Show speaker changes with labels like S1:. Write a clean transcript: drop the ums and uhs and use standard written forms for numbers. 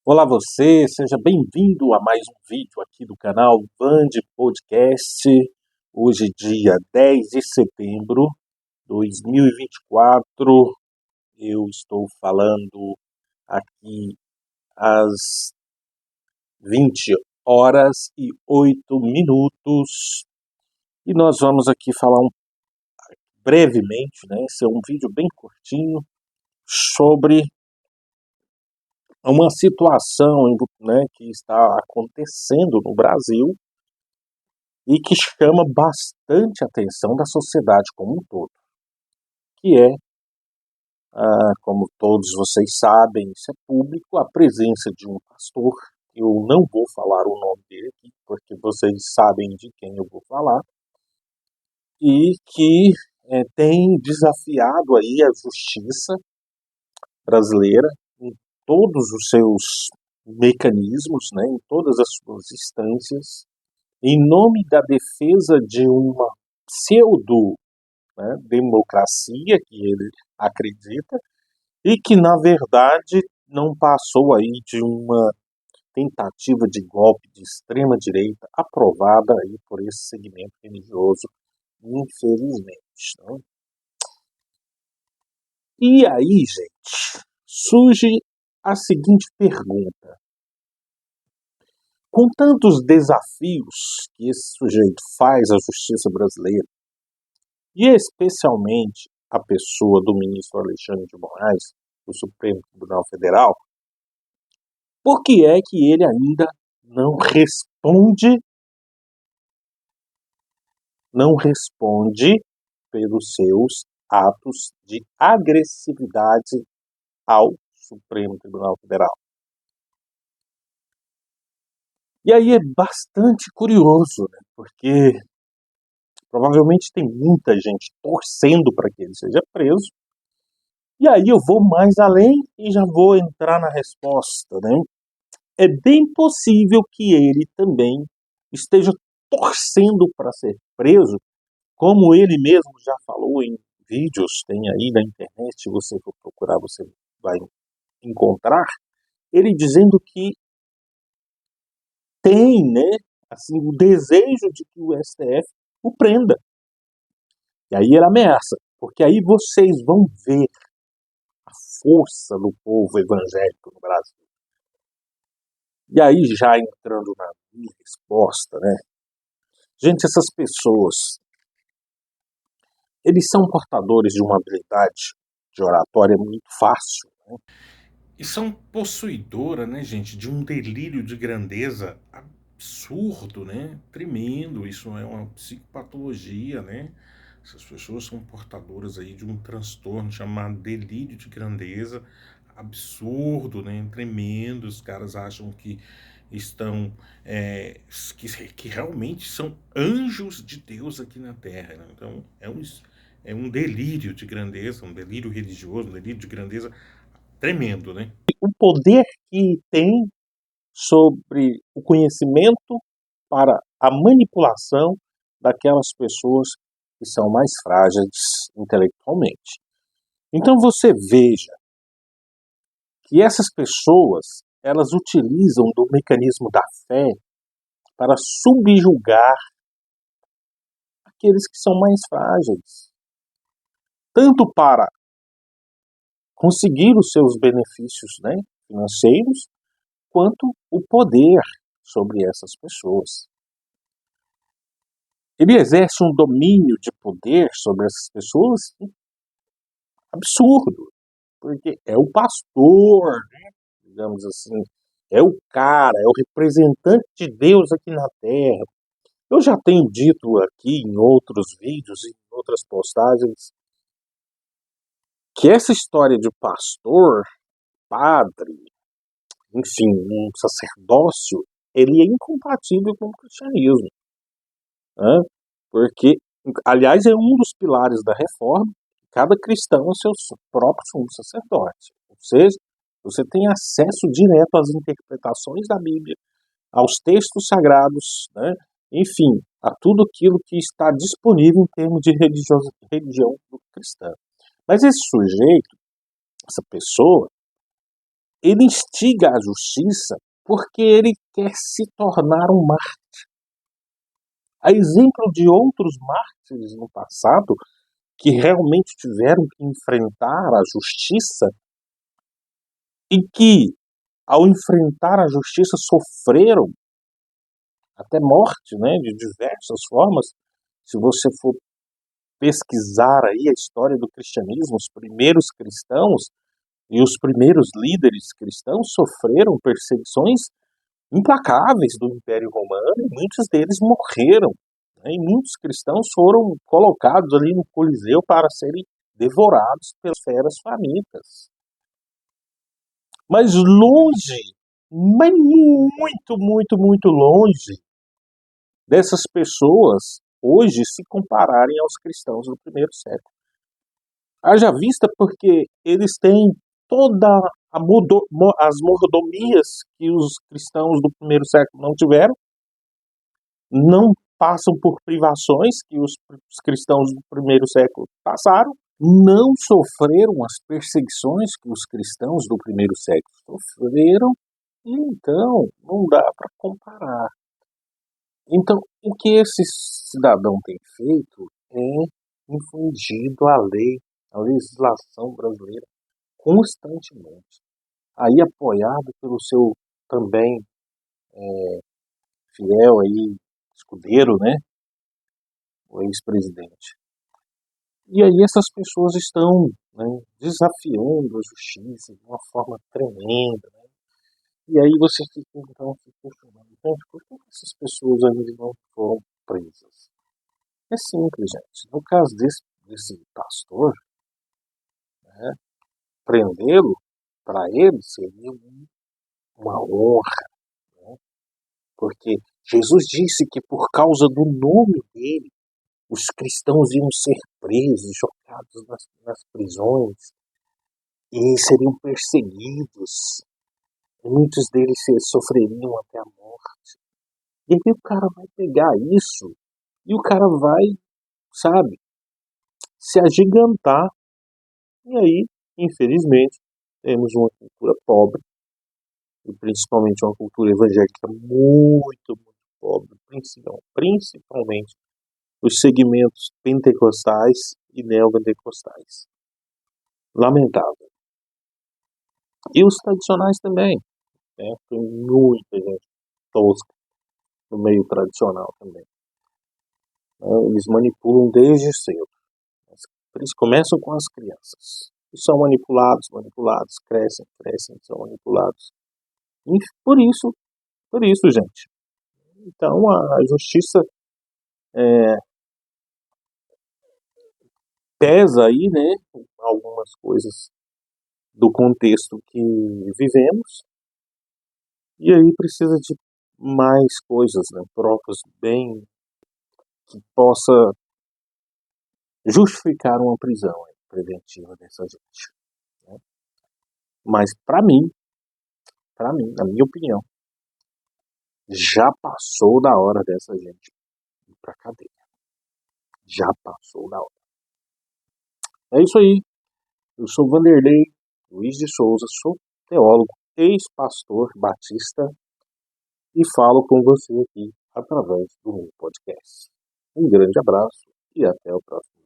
S1: Olá você, seja bem-vindo a mais um vídeo aqui do canal Band Podcast. Hoje, dia 10 de setembro de 2024, eu estou falando aqui às 20 horas e 8 minutos e nós vamos aqui falar brevemente, né? Esse é um vídeo bem curtinho sobre uma situação, né, que está acontecendo no Brasil e que chama bastante a atenção da sociedade como um todo, que é, como todos vocês sabem, isso é público, a presença de um pastor. Eu não vou falar o nome dele aqui, porque vocês sabem de quem eu vou falar, e que tem desafiado aí a justiça brasileira em todos os seus mecanismos, né, em todas as suas instâncias, em nome da defesa de uma pseudo, né, democracia que ele acredita e que, na verdade, não passou aí de uma tentativa de golpe de extrema-direita aprovada aí por esse segmento religioso, infelizmente. Né? E aí, gente, surge a seguinte pergunta. Com tantos desafios que esse sujeito faz à justiça brasileira, e especialmente a pessoa do ministro Alexandre de Moraes, do Supremo Tribunal Federal, por que é que ele ainda não responde pelos seus atos de agressividade ao Supremo Tribunal Federal? E aí é bastante curioso, né? Porque provavelmente tem muita gente torcendo para que ele seja preso. E aí eu vou mais além e já vou entrar na resposta, né? É bem possível que ele também esteja torcendo para ser preso, como ele mesmo já falou em vídeos, tem aí na internet, se você for procurar, você vai encontrar, ele dizendo que tem, né, assim, o desejo de que o STF o prenda. E aí ele ameaça, porque aí vocês vão ver a força do povo evangélico no Brasil. E aí, já entrando na minha resposta, né? Gente, essas pessoas, eles são portadores de uma habilidade de oratória muito fácil. Né?
S2: E são possuidora, né, gente, de um delírio de grandeza absurdo, né? Tremendo. Isso é uma psicopatologia, né? Essas pessoas são portadoras aí de um transtorno chamado delírio de grandeza absurdo, né? Tremendo. Os caras acham que estão que realmente são anjos de Deus aqui na Terra, né? Então é um delírio de grandeza, um delírio religioso, um delírio de grandeza tremendo, né?
S1: O poder que tem sobre o conhecimento para a manipulação daquelas pessoas que são mais frágeis intelectualmente. Então você veja que essas pessoas, elas utilizam do mecanismo da fé para subjugar aqueles que são mais frágeis, tanto para conseguir os seus benefícios, né, financeiros, quanto o poder sobre essas pessoas. Ele exerce um domínio de poder sobre essas pessoas absurdo, porque é o pastor, né, digamos assim, é o cara, é o representante de Deus aqui na Terra. Eu já tenho dito aqui em outros vídeos e em outras postagens que essa história de pastor, padre, enfim, um sacerdócio, ele é incompatível com o cristianismo. Né? Porque, aliás, é um dos pilares da reforma. Cada cristão é seu próprio sumo sacerdote. Ou seja, você tem acesso direto às interpretações da Bíblia, aos textos sagrados, né? Enfim, a tudo aquilo que está disponível em termos de religião cristã. Mas esse sujeito, essa pessoa, ele instiga a justiça porque ele quer se tornar um mártir. A exemplo de outros mártires no passado que realmente tiveram que enfrentar a justiça e que, ao enfrentar a justiça, sofreram até morte, né, de diversas formas. Se você for pesquisar aí a história do cristianismo, os primeiros cristãos e os primeiros líderes cristãos sofreram perseguições implacáveis do Império Romano e muitos deles morreram, né, e muitos cristãos foram colocados ali no Coliseu para serem devorados pelas feras famintas. Mas longe, mas muito, muito, muito longe dessas pessoas hoje se compararem aos cristãos do primeiro século. Haja vista porque eles têm toda as mordomias que os cristãos do primeiro século não tiveram, não passam por privações que os cristãos do primeiro século passaram, não sofreram as perseguições que os cristãos do primeiro século sofreram, então não dá para comparar. Então, o que esse cidadão tem feito é infringido a lei, a legislação brasileira, constantemente. Aí apoiado pelo seu também fiel aí, escudeiro, né, o ex-presidente. E aí essas pessoas estão, né, desafiando a justiça de uma forma tremenda, né? E aí você fica então se questionando, gente, por que essas pessoas ainda não foram presas? É simples, gente. No caso desse pastor, né, prendê-lo para ele seria uma honra, né? Porque Jesus disse que por causa do nome dele, os cristãos iam ser presos, jogados nas prisões e seriam perseguidos. E muitos deles sofreriam até a morte. E aí o cara vai pegar isso e o cara vai, sabe, se agigantar. E aí, infelizmente, temos uma cultura pobre, e principalmente uma cultura evangélica muito, muito pobre, principalmente os segmentos pentecostais e neopentecostais. Lamentável. E os tradicionais também, né? Tem muita gente tosca no meio tradicional também. Eles manipulam desde cedo. Eles começam com as crianças. E são manipulados, crescem, são manipulados. E por isso, gente. Então a justiça pesa aí, né, algumas coisas do contexto que vivemos, e aí precisa de mais coisas, né, provas bem que possa justificar uma prisão preventiva dessa gente, né? Mas para mim, na minha opinião, já passou da hora dessa gente ir pra cadeia. Já passou da hora. É isso aí. Eu sou Vanderlei Luiz de Souza, sou teólogo, ex-pastor batista e falo com você aqui através do meu podcast. Um grande abraço e até o próximo.